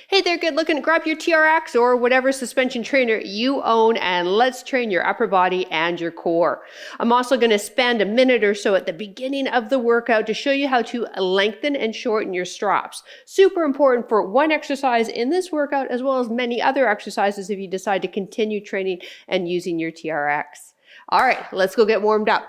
Hey there, good looking. Grab your TRX or whatever suspension trainer you own and let's train your upper body and your core. I'm also going to spend a minute or so at the beginning of the workout to show you how to lengthen and shorten your straps. Super important for one exercise in this workout as well as many other exercises if you decide to continue training and using your TRX. All right, let's go get warmed up.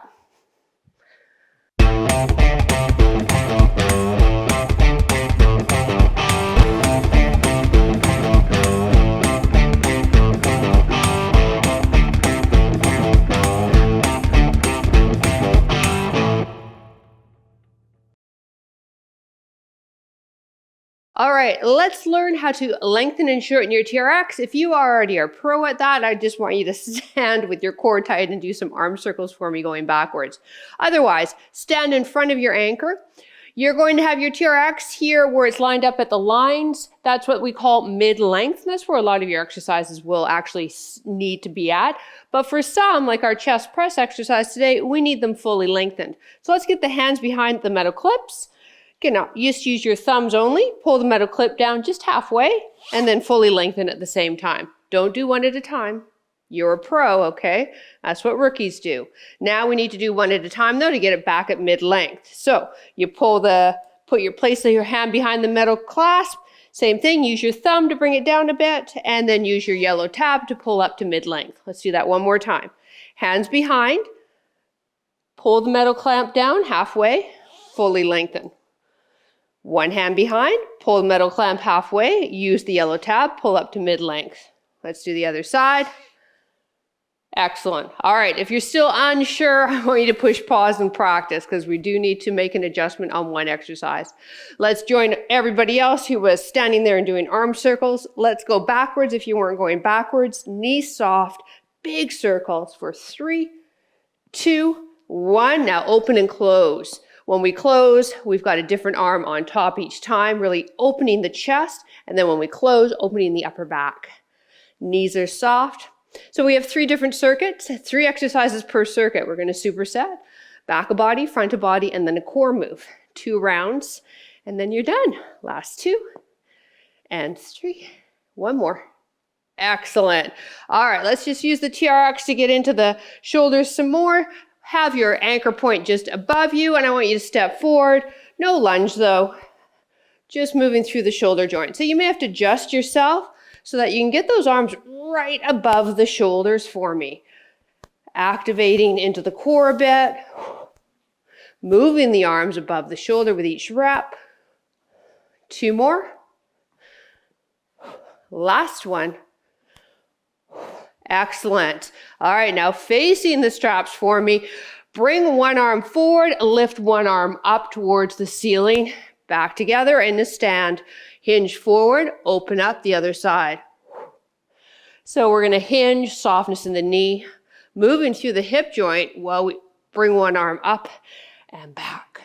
All right, let's learn how to lengthen and shorten your TRX. If you already are pro at that, I just want you to stand with your core tight and do some arm circles for me going backwards. Otherwise, stand in front of your anchor. You're going to have your TRX here where it's lined up at the lines. That's what we call mid-length. That's where a lot of your exercises will actually need to be at. But for some, like our chest press exercise today, we need them fully lengthened. So let's get the hands behind the metal clips. Now, just use your thumbs only, pull the metal clip down just halfway, and then fully lengthen at the same time. Don't do one at a time. You're a pro, okay? That's what rookies do. Now we need to do one at a time though to get it back at mid-length. So you place your hand behind the metal clasp, same thing, use your thumb to bring it down a bit, and then use your yellow tab to pull up to mid-length. Let's do that one more time. Hands behind, pull the metal clamp down halfway, fully lengthen. One hand behind, pull the metal clamp halfway, use the yellow tab, pull up to mid-length. Let's do the other side. Excellent. All right, if you're still unsure, I want you to push pause and practice because we do need to make an adjustment on one exercise. Let's join everybody else who was standing there and doing arm circles. Let's go backwards if you weren't going backwards. Knees soft, big circles for 3, 2, 1. Now open and close. When we close, we've got a different arm on top each time, really opening the chest. And then when we close, opening the upper back. Knees are soft. So we have 3 different circuits, 3 exercises per circuit. We're going to superset, back of body, front of body, and then a core move. 2 rounds, and then you're done. Last 2, and 3. One more. Excellent. All right, let's just use the TRX to get into the shoulders some more. Have your anchor point just above you, and I want you to step forward. No lunge though, just moving through the shoulder joint. So you may have to adjust yourself so that you can get those arms right above the shoulders for me. Activating into the core a bit, moving the arms above the shoulder with each rep. 2 more. Last one. Excellent. All right, now facing the straps for me. Bring one arm forward, lift one arm up towards the ceiling. Back together in the stand. Hinge forward, open up the other side. So we're going to hinge, softness in the knee, moving through the hip joint while we bring one arm up and back.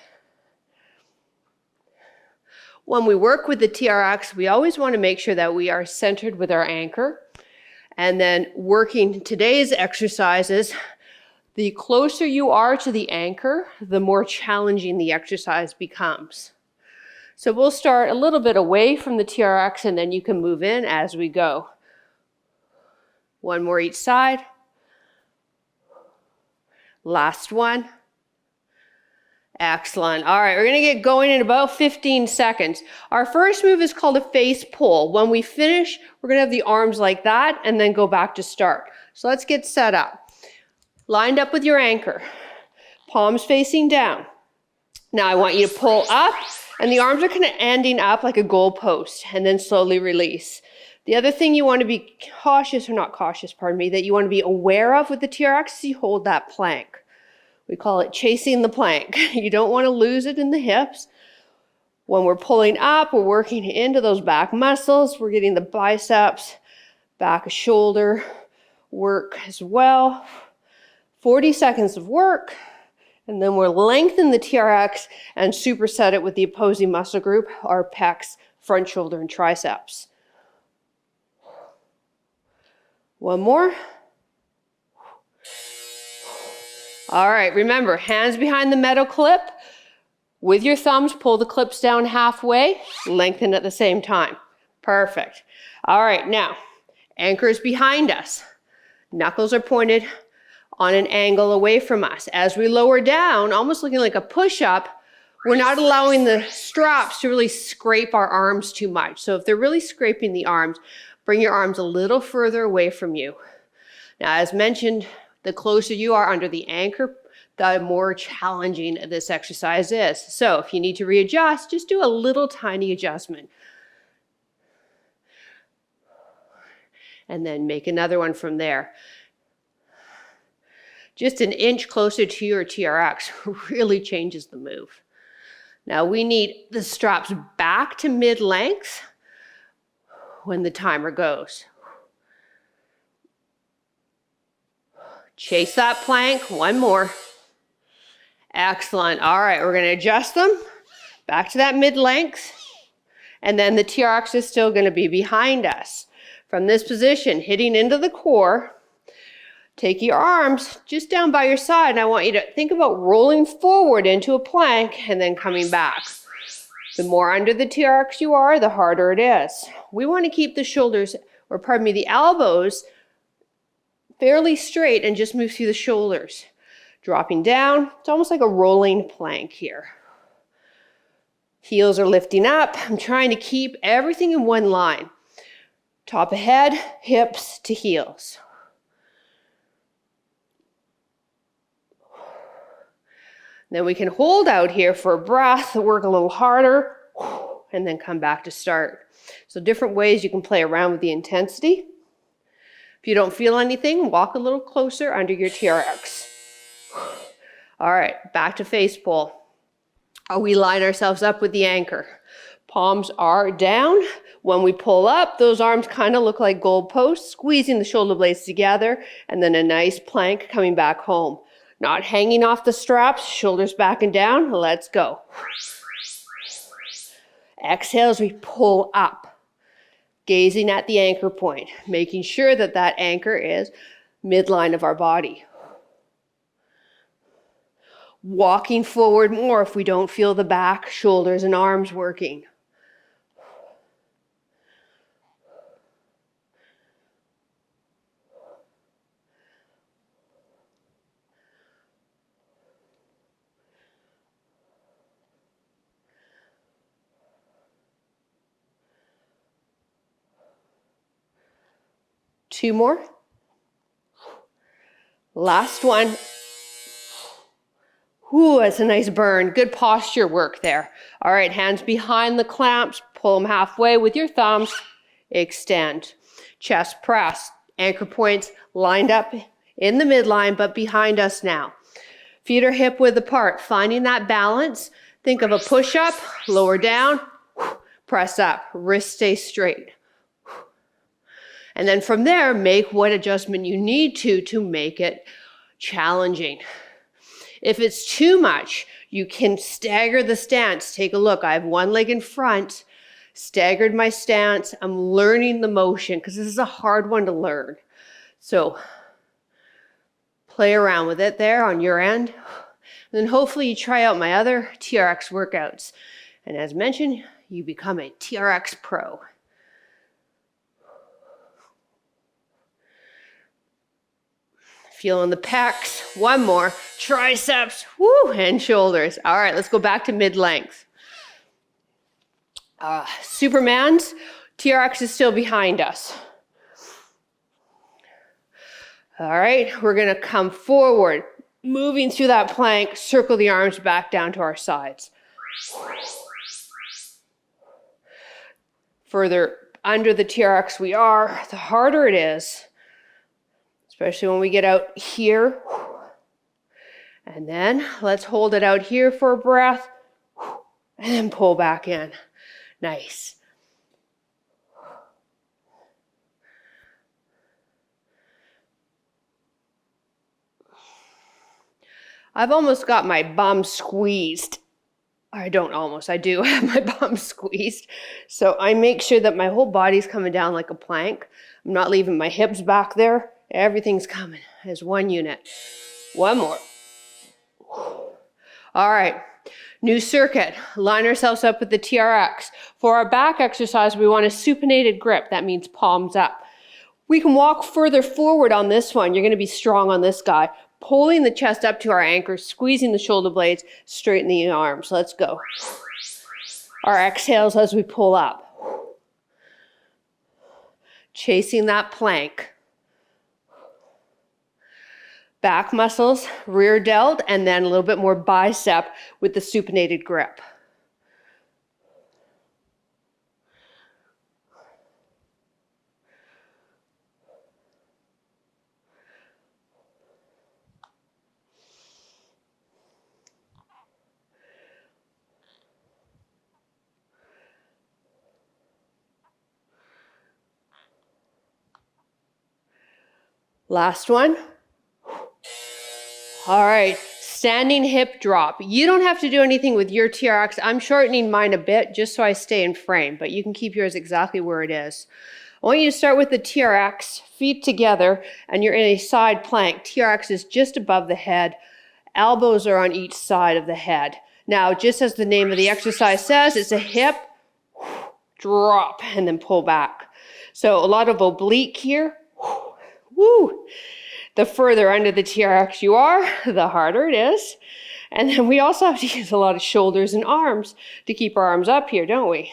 When we work with the TRX, we always want to make sure that we are centered with our anchor. And then working today's exercises, the closer you are to the anchor, the more challenging the exercise becomes. So we'll start a little bit away from the TRX and then you can move in as we go. One more each side. Last one. Excellent. All right, we're going to get going in about 15 seconds. Our first move is called a face pull. When we finish, we're going to have the arms like that and then go back to start. So let's get set up. Lined up with your anchor. Palms facing down. Now I want you to pull up and the arms are kind of ending up like a goalpost and then slowly release. The other thing you want to be that you want to be aware of with the TRX is you hold that plank. We call it chasing the plank. You don't want to lose it in the hips. When we're pulling up, we're working into those back muscles. We're getting the biceps, back of shoulder work as well. 40 seconds of work. And then we'll lengthen the TRX and superset it with the opposing muscle group, our pecs, front shoulder, and triceps. One more. All right, remember, hands behind the metal clip. With your thumbs, pull the clips down halfway, lengthen at the same time. Perfect. All right, now, anchor is behind us. Knuckles are pointed on an angle away from us. As we lower down, almost looking like a push-up, we're not allowing the straps to really scrape our arms too much. So if they're really scraping the arms, bring your arms a little further away from you. Now, as mentioned, the closer you are under the anchor, the more challenging this exercise is. So if you need to readjust, just do a little tiny adjustment. And then make another one from there. Just an inch closer to your TRX really changes the move. Now we need the straps back to mid-length when the timer goes. Chase that plank, one more. Excellent. All right, we're going to adjust them back to that mid-length. And then the TRX is still going to be behind us. From this position, hitting into the core, take your arms just down by your side, and I want you to think about rolling forward into a plank and then coming back. The more under the TRX you are, the harder it is. We want to keep the shoulders, or pardon me, the elbows fairly straight and just move through the shoulders. Dropping down, it's almost like a rolling plank here. Heels are lifting up. I'm trying to keep everything in one line. Top of head, hips to heels. Then we can hold out here for a breath, work a little harder, and then come back to start. So different ways you can play around with the intensity. If you don't feel anything, walk a little closer under your TRX. All right, back to face pull. We line ourselves up with the anchor. Palms are down. When we pull up, those arms kind of look like goalposts, squeezing the shoulder blades together, and then a nice plank coming back home. Not hanging off the straps, shoulders back and down. Let's go. Exhale as we pull up, gazing at the anchor point, making sure that that anchor is midline of our body. Walking forward more if we don't feel the back, shoulders, and arms working. Two more. Last one. Ooh, that's a nice burn. Good posture work there. All right, hands behind the clamps. Pull them halfway with your thumbs. Extend. Chest press. Anchor points lined up in the midline, but behind us now. Feet are hip width apart. Finding that balance. Think of a push-up. Lower down. Press up. Wrist stay straight. And then from there, make what adjustment you need to make it challenging. If it's too much, you can stagger the stance. Take a look. I have one leg in front, staggered my stance. I'm learning the motion because this is a hard one to learn. So play around with it there on your end. And then hopefully you try out my other TRX workouts. And as mentioned, you become a TRX pro. Feeling the pecs, one more, triceps, woo, and shoulders. All right, let's go back to mid-length. Superman's TRX is still behind us. All right, we're gonna come forward, moving through that plank, circle the arms back down to our sides. Further under the TRX we are, the harder it is. Especially when we get out here. And then let's hold it out here for a breath. And then pull back in. Nice. I've almost got my bum squeezed. I don't almost, I do have my bum squeezed. So I make sure that my whole body's coming down like a plank. I'm not leaving my hips back there. Everything's coming as one unit. One more. All right. New circuit, line ourselves up with the TRX. For our back exercise, we want a supinated grip. That means palms up. We can walk further forward on this one. You're going to be strong on this guy. Pulling the chest up to our anchor, squeezing the shoulder blades, straighten the arms. Let's go. Our exhales as we pull up. Chasing that plank. Back muscles, rear delt, and then a little bit more bicep with the supinated grip. Last one. All right, standing hip drop. You don't have to do anything with your TRX. I'm shortening mine a bit just so I stay in frame, but you can keep yours exactly where it is. I want you to start with the TRX, feet together, and you're in a side plank. TRX is just above the head. Elbows are on each side of the head. Now, just as the name of the exercise says, it's a hip, drop, and then pull back. So a lot of oblique here. Woo! The further under the TRX you are, the harder it is. And then we also have to use a lot of shoulders and arms to keep our arms up here, don't we?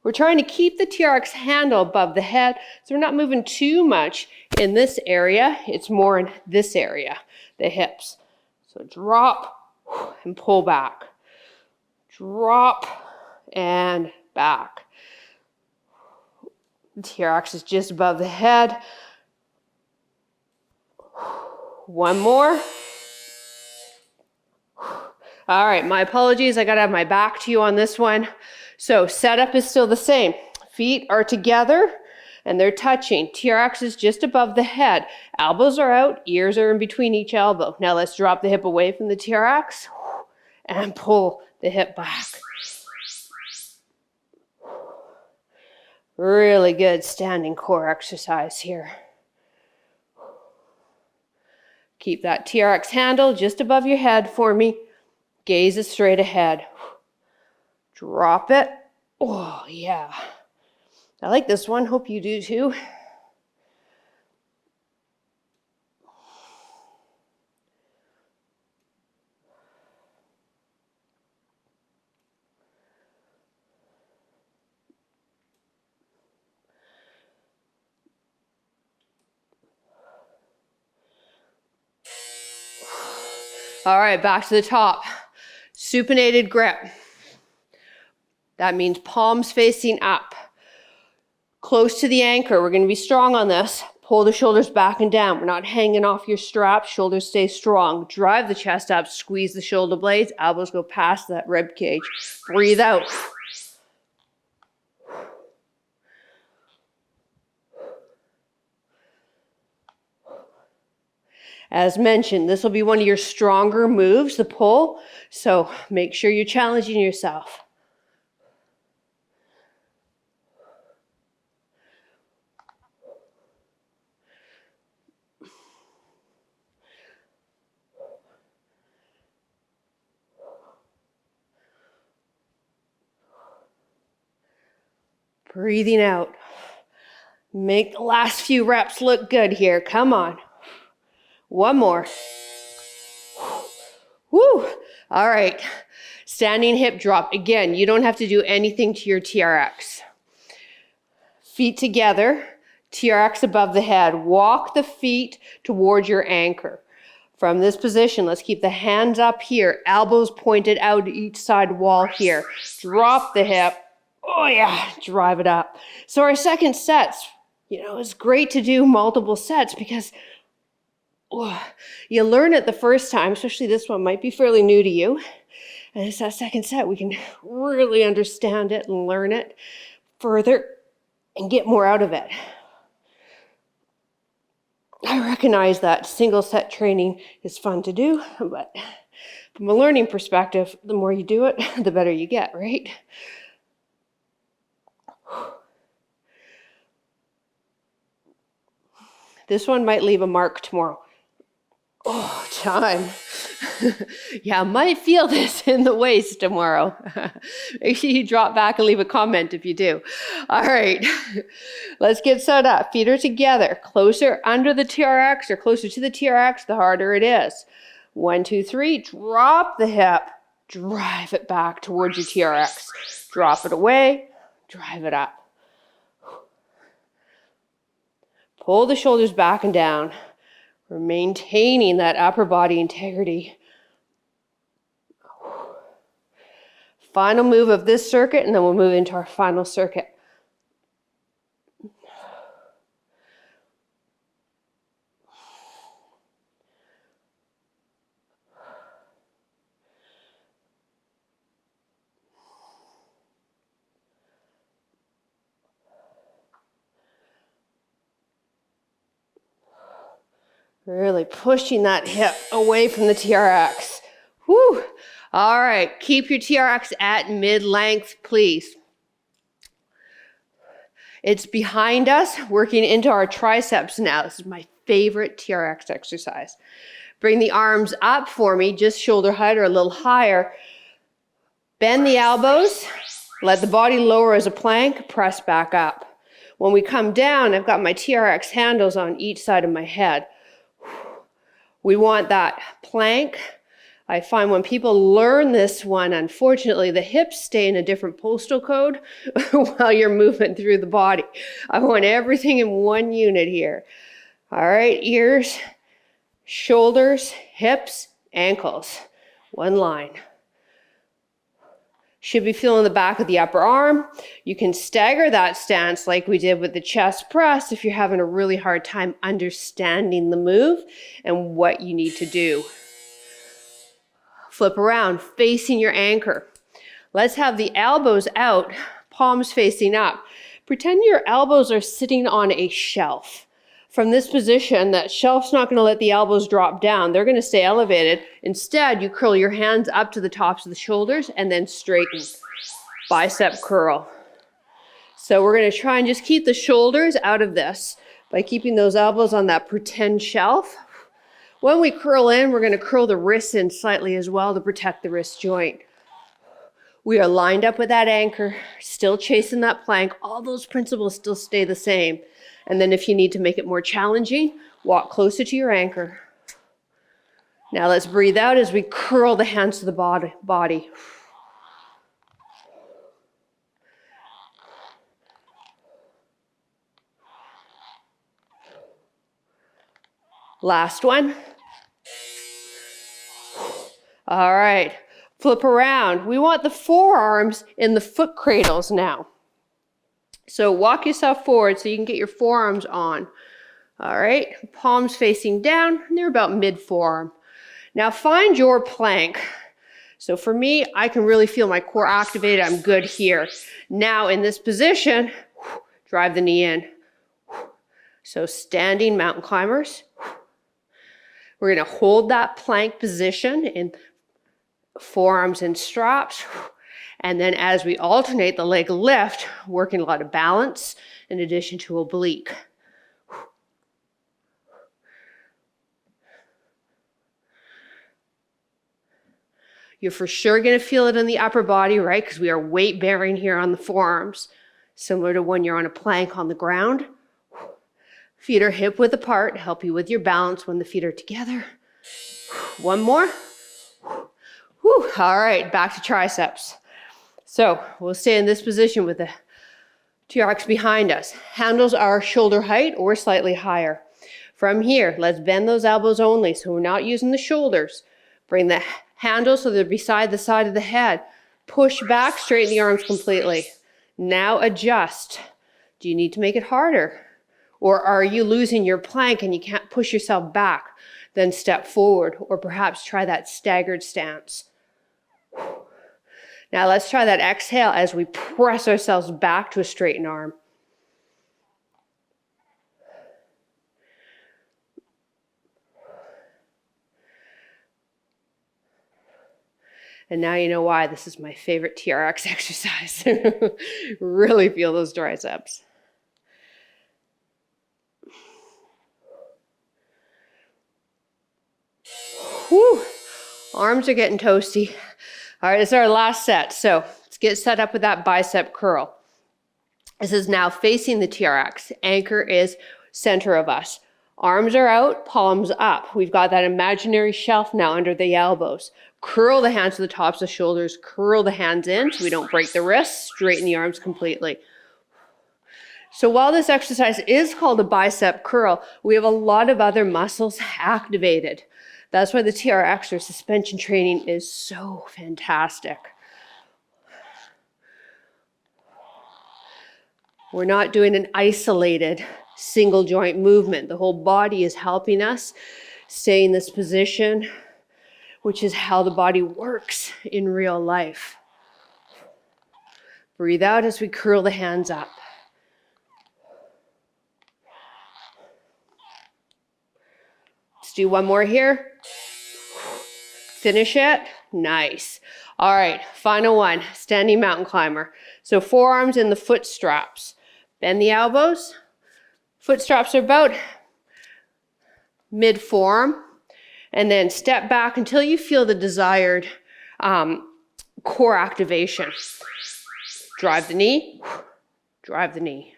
We're trying to keep the TRX handle above the head, so we're not moving too much in this area. It's more in this area, the hips. So drop and pull back. Drop and back. The TRX is just above the head. One more. All right, my apologies. I gotta have my back to you on this one. So setup is still the same. Feet are together and they're touching. TRX is just above the head. Elbows are out, ears are in between each elbow. Now let's drop the hip away from the TRX and pull the hip back. Really good standing core exercise here. Keep that TRX handle just above your head for me. Gaze is straight ahead. Drop it. Oh, yeah. I like this one. Hope you do too. All right, back to the top. Supinated grip. That means palms facing up. Close to the anchor. We're going to be strong on this. Pull the shoulders back and down. We're not hanging off your straps. Shoulders stay strong. Drive the chest up. Squeeze the shoulder blades. Elbows go past that rib cage. Breathe out. As mentioned, this will be one of your stronger moves, the pull. So make sure you're challenging yourself. Breathing out. Make the last few reps look good here. Come on. One more. Woo! All right. Standing hip drop. Again, you don't have to do anything to your TRX. Feet together, TRX above the head. Walk the feet towards your anchor. From this position, let's keep the hands up here. Elbows pointed out each side wall here. Drop the hip. Oh yeah, drive it up. So our second sets, it's great to do multiple sets because you learn it the first time, especially this one might be fairly new to you. And it's that second set, we can really understand it and learn it further and get more out of it. I recognize that single set training is fun to do, but from a learning perspective, the more you do it, the better you get, right? This one might leave a mark tomorrow. Oh, time. Yeah, might feel this in the waist tomorrow. Make sure you drop back and leave a comment if you do. All right, let's get set up. Feet are together, closer under the TRX or closer to the TRX, the harder it is. 1, 2, 3, drop the hip, drive it back towards your TRX. Drop it away, drive it up. Pull the shoulders back and down. We're maintaining that upper body integrity. Final move of this circuit, and then we'll move into our final circuit. Really pushing that hip away from the TRX. Whew. All right, keep your TRX at mid-length, please. It's behind us, working into our triceps now. This is my favorite TRX exercise. Bring the arms up for me, just shoulder height or a little higher. Bend the elbows, let the body lower as a plank, press back up. When we come down, I've got my TRX handles on each side of my head. We want that plank. I find when people learn this one, unfortunately, the hips stay in a different postal code while you're moving through the body. I want everything in one unit here. All right, ears, shoulders, hips, ankles. One line. Should be feeling the back of the upper arm. You can stagger that stance like we did with the chest press if you're having a really hard time understanding the move and what you need to do. Flip around, facing your anchor. Let's have the elbows out, palms facing up. Pretend your elbows are sitting on a shelf. From this position, that shelf's not going to let the elbows drop down. They're going to stay elevated. Instead, you curl your hands up to the tops of the shoulders and then straighten. Bicep curl. So we're going to try and just keep the shoulders out of this by keeping those elbows on that pretend shelf. When we curl in, we're going to curl the wrists in slightly as well to protect the wrist joint. We are lined up with that anchor, still chasing that plank. All those principles still stay the same. And then if you need to make it more challenging, walk closer to your anchor. Now let's breathe out as we curl the hands to the body. Last one. All right, flip around. We want the forearms in the foot cradles now. So walk yourself forward so you can get your forearms on. All right, palms facing down, and they're about mid-forearm. Now find your plank. So for me, I can really feel my core activated. I'm good here. Now in this position, drive the knee in. So standing mountain climbers. We're going to hold that plank position in forearms and straps. And then as we alternate the leg lift, working a lot of balance in addition to oblique. You're for sure going to feel it in the upper body, right? Because we are weight bearing here on the forearms, similar to when you're on a plank on the ground. Feet are hip width apart, help you with your balance when the feet are together. One more. Whew. All right, back to triceps. So we'll stay in this position with the TRX behind us. Handles are shoulder height or slightly higher. From here, let's bend those elbows only, so we're not using the shoulders. Bring the handles so they're beside the side of the head. Push back, straighten the arms completely. Now adjust. Do you need to make it harder? Or are you losing your plank and you can't push yourself back? Then step forward, or perhaps try that staggered stance. Now let's try that exhale as we press ourselves back to a straightened arm. And now you know why this is my favorite TRX exercise. Really feel those triceps. Whew. Arms are getting toasty. All right, this is our last set. So let's get set up with that bicep curl. This is now facing the TRX. Anchor is center of us. Arms are out, palms up. We've got that imaginary shelf now under the elbows. Curl the hands to the tops of the shoulders. Curl the hands in so we don't break the wrists. Straighten the arms completely. So while this exercise is called a bicep curl, we have a lot of other muscles activated. That's why the TRX, or suspension training, is so fantastic. We're not doing an isolated single joint movement. The whole body is helping us stay in this position, which is how the body works in real life. Breathe out as we curl the hands up. Let's do one more here. Finish it. Nice. All right, final one, standing mountain climber. So forearms in the foot straps. Bend the elbows. Foot straps are about mid-forearm. And then step back until you feel the desired core activation. Drive the knee. Drive the knee.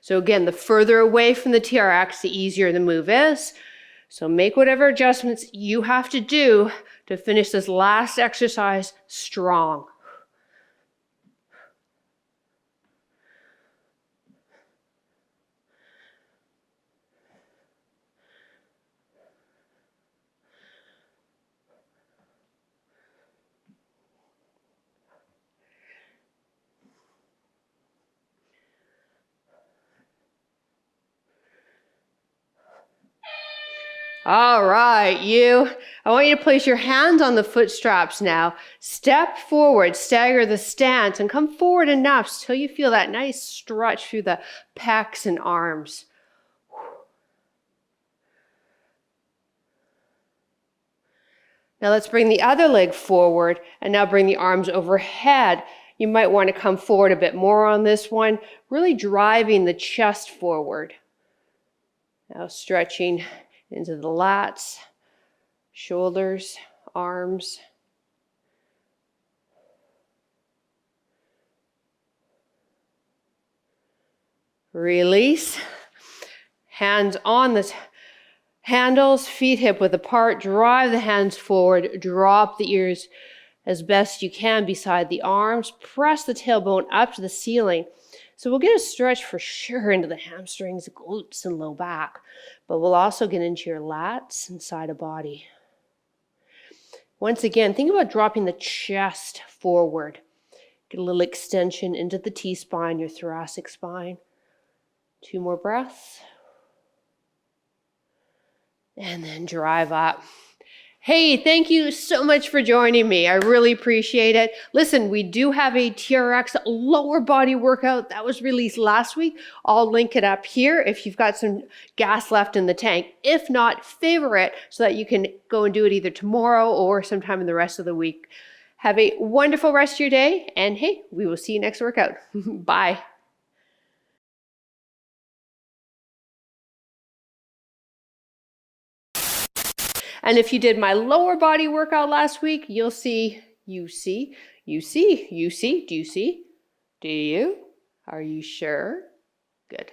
So again, the further away from the TRX, the easier the move is. So make whatever adjustments you have to do to finish this last exercise strong. All right, I want you to place your hands on the foot straps now. Step forward, stagger the stance, and come forward enough till you feel that nice stretch through the pecs and arms. Now let's bring the other leg forward, and now bring the arms overhead. You might want to come forward a bit more on this one, really driving the chest forward. Now stretching into the lats, shoulders, arms. Release. Hands on the handles, feet hip width apart. Drive the hands forward. Drop the ears as best you can beside the arms. Press the tailbone up to the ceiling. So we'll get a stretch for sure into the hamstrings, glutes, and low back. But we'll also get into your lats and side of body. Once again, think about dropping the chest forward. Get a little extension into the T-spine, your thoracic spine. 2 more breaths. And then drive up. Hey, thank you so much for joining me. I really appreciate it. Listen, we do have a TRX lower body workout that was released last week. I'll link it up here if you've got some gas left in the tank. If not, favor it so that you can go and do it either tomorrow or sometime in the rest of the week. Have a wonderful rest of your day, and hey, we will see you next workout. Bye. And if you did my lower body workout last week, you'll see, do you see? Do you? Are you sure? Good.